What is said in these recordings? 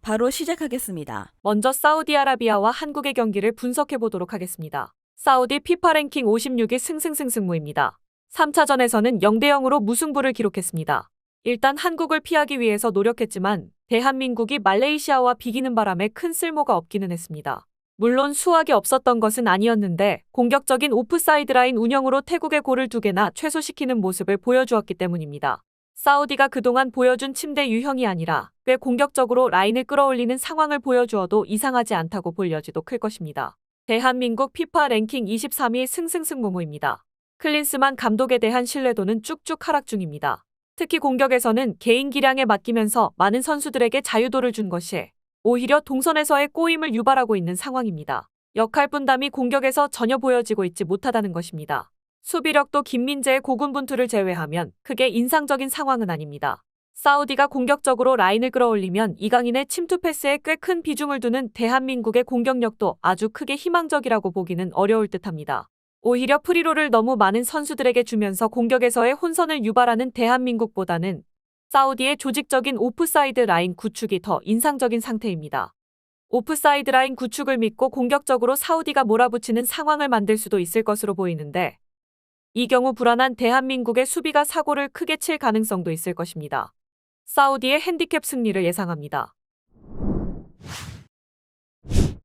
바로 시작하겠습니다. 먼저 사우디아라비아와 한국의 경기를 분석해 보도록 하겠습니다. 사우디 피파 랭킹 56위 승승승승무입니다. 3차전에서는 0대0으로 무승부를 기록했습니다. 일단 한국을 피하기 위해서 노력했지만 대한민국이 말레이시아와 비기는 바람에 큰 쓸모가 없기는 했습니다. 물론 수확이 없었던 것은 아니었는데 공격적인 오프사이드 라인 운영으로 태국의 골을 2개나 최소시키는 모습을 보여주었기 때문입니다. 사우디가 그동안 보여준 침대 유형이 아니라 꽤 공격적으로 라인을 끌어올리는 상황을 보여주어도 이상하지 않다고 볼 여지도 클 것입니다. 대한민국 피파 랭킹 23위 승승승무무입니다. 클린스만 감독에 대한 신뢰도는 쭉쭉 하락 중입니다. 특히 공격에서는 개인 기량에 맡기면서 많은 선수들에게 자유도를 준 것이 오히려 동선에서의 꼬임을 유발하고 있는 상황입니다. 역할 분담이 공격에서 전혀 보여지고 있지 못하다는 것입니다. 수비력도 김민재의 고군분투를 제외하면 크게 인상적인 상황은 아닙니다. 사우디가 공격적으로 라인을 끌어올리면 이강인의 침투 패스에 꽤 큰 비중을 두는 대한민국의 공격력도 아주 크게 희망적이라고 보기는 어려울 듯합니다. 오히려 프리롤을 너무 많은 선수들에게 주면서 공격에서의 혼선을 유발하는 대한민국보다는 사우디의 조직적인 오프사이드 라인 구축이 더 인상적인 상태입니다. 오프사이드 라인 구축을 믿고 공격적으로 사우디가 몰아붙이는 상황을 만들 수도 있을 것으로 보이는데 이 경우 불안한 대한민국의 수비가 사고를 크게 칠 가능성도 있을 것입니다. 사우디의 핸디캡 승리를 예상합니다.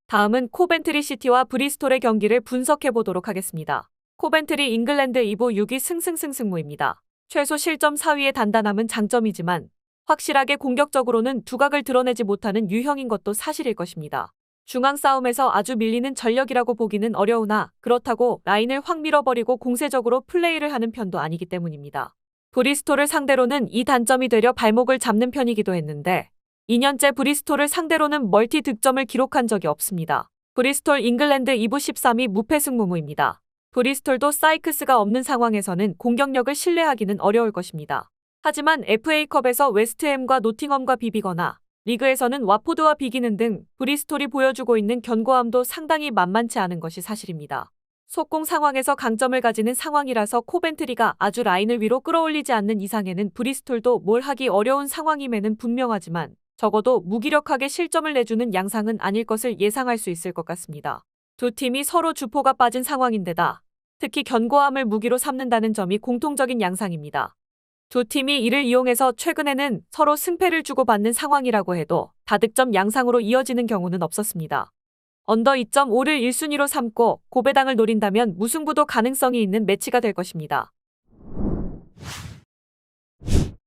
다음은 코벤트리 시티와 브리스톨의 경기를 분석해 보도록 하겠습니다. 코벤트리 잉글랜드 2부 6위 승승승승무입니다. 최소 실점 4위의 단단함은 장점이지만 확실하게 공격적으로는 두각을 드러내지 못하는 유형인 것도 사실일 것입니다. 중앙 싸움에서 아주 밀리는 전력이라고 보기는 어려우나 그렇다고 라인을 확 밀어버리고 공세적으로 플레이를 하는 편도 아니기 때문입니다. 브리스톨을 상대로는 이 단점이 되려 발목을 잡는 편이기도 했는데 2년째 브리스톨을 상대로는 멀티 득점을 기록한 적이 없습니다. 브리스톨 잉글랜드 2부 13위 무패승무무입니다. 브리스톨도 사이크스가 없는 상황에서는 공격력을 신뢰하기는 어려울 것입니다. 하지만 FA컵에서 웨스트햄과 노팅엄과 비비거나 리그에서는 와포드와 비기는 등 브리스톨이 보여주고 있는 견고함도 상당히 만만치 않은 것이 사실입니다. 속공 상황에서 강점을 가지는 상황이라서 코벤트리가 아주 라인을 위로 끌어올리지 않는 이상에는 브리스톨도 뭘 하기 어려운 상황임에는 분명하지만 적어도 무기력하게 실점을 내주는 양상은 아닐 것을 예상할 수 있을 것 같습니다. 두 팀이 서로 주포가 빠진 상황인데다 특히 견고함을 무기로 삼는다는 점이 공통적인 양상입니다. 두 팀이 이를 이용해서 최근에는 서로 승패를 주고받는 상황이라고 해도 다득점 양상으로 이어지는 경우는 없었습니다. 언더 2.5를 1순위로 삼고 고배당을 노린다면 무승부도 가능성이 있는 매치가 될 것입니다.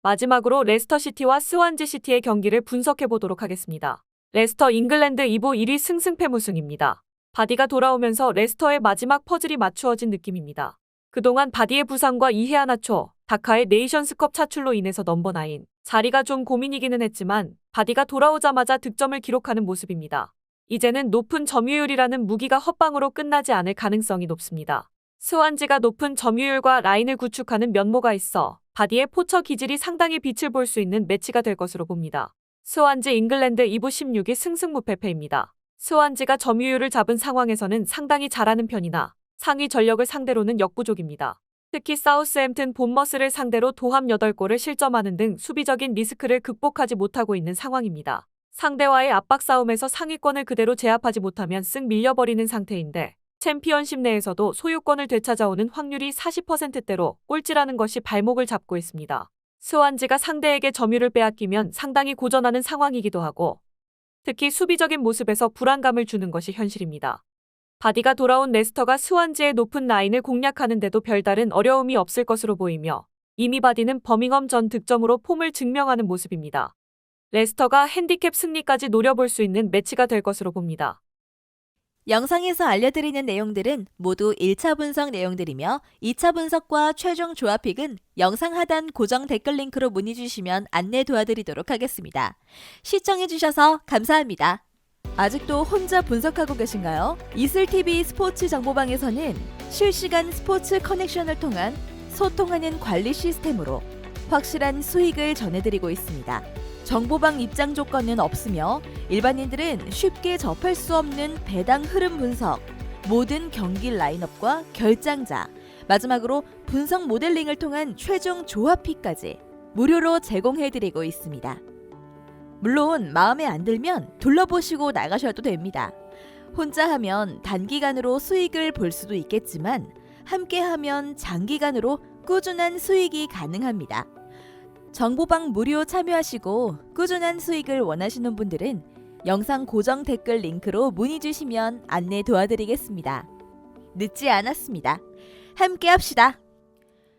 마지막으로 레스터시티와 스완지시티의 경기를 분석해 보도록 하겠습니다. 레스터 잉글랜드 2부 1위 승승패무승입니다. 바디가 돌아오면서 레스터의 마지막 퍼즐이 맞추어진 느낌입니다. 그동안 바디의 부상과 이헤아나초, 다카의 네이션스컵 차출로 인해서 넘버9 자리가 좀 고민이기는 했지만 바디가 돌아오자마자 득점을 기록하는 모습입니다. 이제는 높은 점유율이라는 무기가 헛방으로 끝나지 않을 가능성이 높습니다. 스완지가 높은 점유율과 라인을 구축하는 면모가 있어 바디의 포처 기질이 상당히 빛을 볼 수 있는 매치가 될 것으로 봅니다. 스완지 잉글랜드 2부 16위 승승무패패입니다. 스완지가 점유율을 잡은 상황에서는 상당히 잘하는 편이나 상위 전력을 상대로는 역부족입니다. 특히 사우스햄튼 본머스를 상대로 도합 8골을 실점하는 등 수비적인 리스크를 극복하지 못하고 있는 상황입니다. 상대와의 압박 싸움에서 상위권을 그대로 제압하지 못하면 쓱 밀려버리는 상태인데 챔피언십 내에서도 소유권을 되찾아오는 확률이 40%대로 꼴찌라는 것이 발목을 잡고 있습니다. 스완지가 상대에게 점유를 빼앗기면 상당히 고전하는 상황이기도 하고 특히 수비적인 모습에서 불안감을 주는 것이 현실입니다. 바디가 돌아온 레스터가 스완지의 높은 라인을 공략하는 데도 별다른 어려움이 없을 것으로 보이며 이미 바디는 버밍엄 전 득점으로 폼을 증명하는 모습입니다. 레스터가 핸디캡 승리까지 노려볼 수 있는 매치가 될 것으로 봅니다. 영상에서 알려드리는 내용들은 모두 1차 분석 내용들이며 2차 분석과 최종 조합픽은 영상 하단 고정 댓글 링크로 문의 주시면 안내 도와드리도록 하겠습니다. 시청해주셔서 감사합니다. 아직도 혼자 분석하고 계신가요? 이슬TV 스포츠 정보방에서는 실시간 스포츠 커넥션을 통한 소통하는 관리 시스템으로 확실한 수익을 전해드리고 있습니다. 정보방 입장 조건은 없으며 일반인들은 쉽게 접할 수 없는 배당 흐름 분석, 모든 경기 라인업과 결장자, 마지막으로 분석 모델링을 통한 최종 조합픽까지 무료로 제공해드리고 있습니다. 물론 마음에 안 들면 둘러보시고 나가셔도 됩니다. 혼자 하면 단기간으로 수익을 볼 수도 있겠지만 함께 하면 장기간으로 꾸준한 수익이 가능합니다. 정보방 무료 참여하시고 꾸준한 수익을 원하시는 분들은 영상 고정 댓글 링크로 문의 주시면 안내 도와드리겠습니다. 늦지 않았습니다. 함께 합시다.